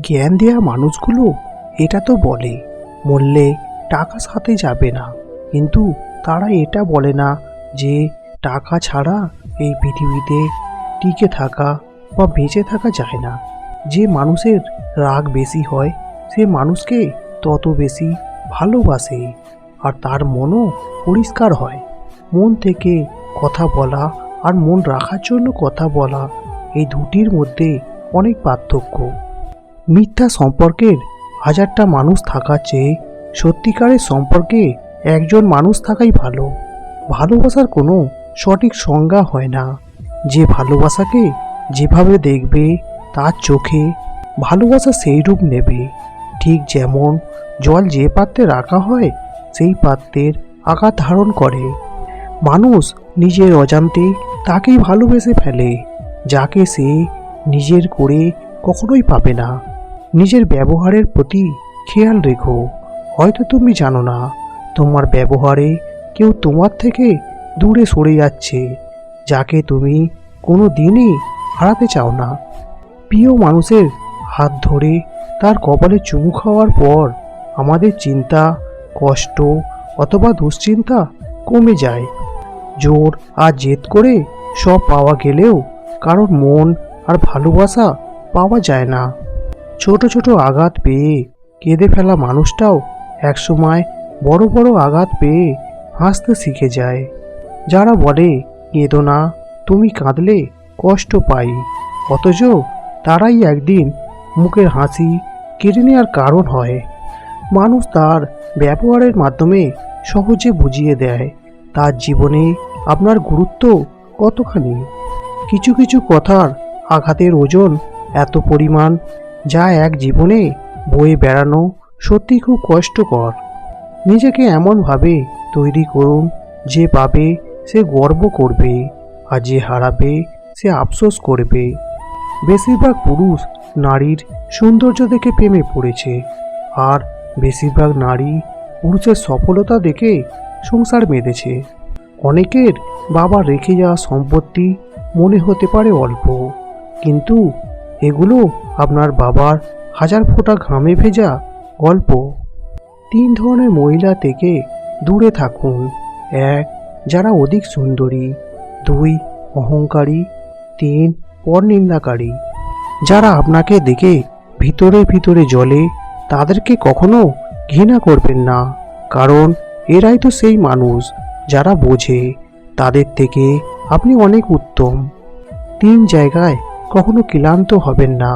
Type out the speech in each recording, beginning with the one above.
জ্ঞান দেয়া মানুষগুলো এটা তো বলে মরলে টাকা সাথে যাবে না, কিন্তু তারা এটা বলে না যে টাকা ছাড়া এই পৃথিবীতে টিকে থাকা বা বেঁচে থাকা যায় না। যে মানুষের রাগ বেশি হয় সে মানুষকে তত বেশি ভালোবাসে, আর তার মনও পরিষ্কার হয়। মন থেকে কথা বলা আর মন রাখার জন্য কথা বলা, এই দুটির মধ্যে অনেক পার্থক্য। মিথ্যা সম্পর্কের হাজারটা মানুষ থাকার চেয়ে সত্যিকারের সম্পর্কে একজন মানুষ থাকাই ভালো। ভালোবাসার কোনো সঠিক সংজ্ঞা হয় না। যে ভালোবাসাকে যেভাবে দেখবে তার চোখে ভালোবাসা সেই রূপ নেবে। ঠিক যেমন জল যে পাত্রে রাখা হয় সেই পাত্রের আকার ধারণ করে। মানুষ নিজের অজান্তে তাকেই ভালোবেসে ফেলে যাকে সে নিজের করে কখনোই পাবে না। নিজের ব্যবহারের প্রতি খেয়াল রেখো। হয়তো তুমি জানো না তোমার ব্যবহারে কেউ তোমার থেকে দূরে সরে যাচ্ছে, যাকে তুমি কোনো দিনই হারাতে চাও না। প্রিয় মানুষের হাত ধরে তার কপালে চুমু খাওয়ার পর আমাদের চিন্তা, কষ্ট অথবা দুশ্চিন্তা কমে যায়। জোর আর জেদ করে সব পাওয়া গেলেও কারোর মন আর ভালোবাসা পাওয়া যায় না। ছোট ছোট আঘাত পেয়ে কেঁদে ফেলা মানুষটাও একসময় বড় বড় আঘাত পেয়ে হাসতে শিখে যায়। যারা বলে কেঁদো না, তুমি কাঁদলে কষ্ট পাই, অথচ তারাই একদিন মুখের হাসি কেড়ে নেওয়ার কারণ হয়। মানুষ তার ব্যবহারের মাধ্যমে সহজে বুঝিয়ে দেয় তার জীবনে আপনার গুরুত্ব কতখানি। কিছু কিছু কথার আঘাতের ওজন এত পরিমাণ যা এক জীবনে বয়ে বেড়ানো সত্যি খুব কষ্টকর। নিজেকে এমনভাবে তৈরি করুন যে পাবে সে গর্ব করবে, আর যে হারাবে সে আফসোস করবে। বেশিরভাগ পুরুষ নারীর সৌন্দর্য দেখে প্রেমে পড়েছে, আর বেশিরভাগ নারী পুরুষের সফলতা দেখে সংসার বেঁধেছে। অনেকের বাবা রেখে যাওয়া সম্পত্তি মনে হতে পারে অল্প, কিন্তু এগুলো আপনার বাবার হাজার ফোঁটা ঘামে ভেজা গল্প। 3 ধরনের মহিলা থেকে দূরে থাকুন। 1, যারা অধিক সুন্দরী। 2, অহংকারী। 3, পরনিন্দাকারী। যারা আপনাকে দেখে ভিতরে ভিতরে জ্বলে তাদেরকে কখনো ঘৃণা করবেন না, কারণ এরাই তো সেই মানুষ যারা বোঝে তাদের থেকে আপনি অনেক উত্তম। 3 জায়গায় কখনো ক্লান্ত হবেন না।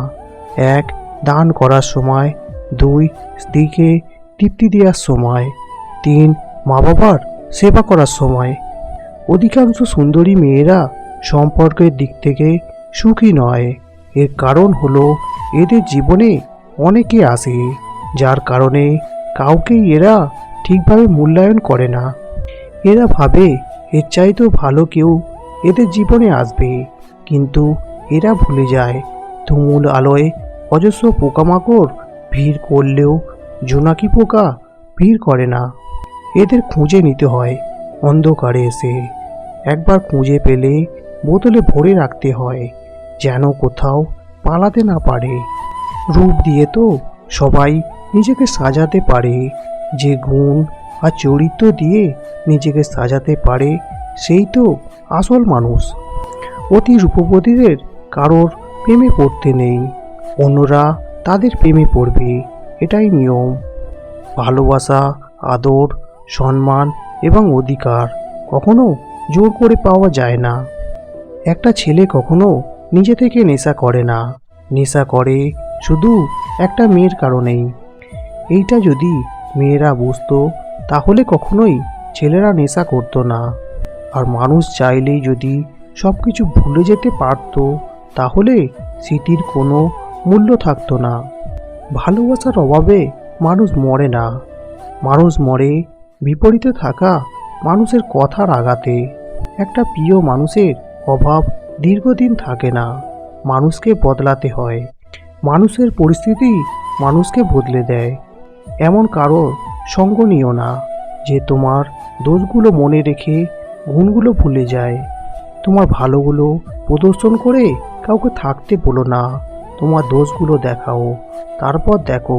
1, দান করার সময়। 2, স্ত্রীকে তৃপ্তি দেওয়ার সময়। 3, মা বাবার সেবা করার সময়। অধিকাংশ সুন্দরী মেয়েরা সম্পর্কের দিক থেকে সুখী নয়। এর কারণ হলো এদের জীবনে অনেকে আসে যার কারণে কাউকেই এরা ঠিকভাবে মূল্যায়ন করে না। এরা ভাবে এর চাইতেও ভালো কেউ এদের জীবনে আসবে, কিন্তু এরা ভুলে যায় তুমুল আলোয় অজস্র পোকামাকড় ভিড় করলেও জোনাকি পোকা ভিড় করে না। এদের খুঁজে নিতে হয় অন্ধকারে এসে। একবার খুঁজে পেলে বোতলে ভরে রাখতে হয় যেন কোথাও পালাতে না পারে। রূপ দিয়ে তো সবাই নিজেকে সাজাতে পারে, যে গুণ আর চরিত্র দিয়ে নিজেকে সাজাতে পারে সেই তো আসল মানুষ। অতি রূপবতীদের কারোর প্রেমে পড়তে নেই, অন্যরা তাদের প্রেমে পড়বে, এটাই নিয়ম। ভালোবাসা, আদর, সম্মান এবং অধিকার কখনো জোর করে পাওয়া যায় না। একটা ছেলে কখনো নিজে থেকে নেশা করে না, নেশা করে শুধু একটা মেয়ের কারণেই। এইটা যদি মেয়েরা বুঝতো তাহলে কখনোই ছেলেরা নেশা করতো না। আর মানুষ চাইলেই যদি সব কিছু ভুলে যেতে পারত তাহলে স্মৃতির কোনো মূল্য থাকতো না। ভালোবাসার অভাবে মানুষ মরে না, মানুষ মরে বিপরীতে থাকা মানুষের কথার আঘাতে। একটা প্রিয় মানুষের অভাব দীর্ঘদিন থাকে না, মানুষকে বদলাতে হয়। মানুষের পরিস্থিতি মানুষকে বদলে দেয়। এমন কারোর সঙ্গ নিও না যে তোমার দোষগুলো মনে রেখে গুণগুলো ভুলে যায়। তোমার ভালোগুলো প্রদর্শন করে কাউকে থাকতে বলো না, তোমার দোষগুলো দেখাও, তারপর দেখো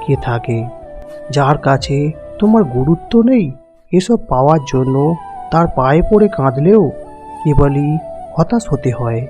কে থাকে। যার কাছে তোমার গুরুত্ব নেই, এসব পাওয়ার জন্য তার পায়ে পড়ে কাঁদলেও কেবলই হতাশ হতে হয়।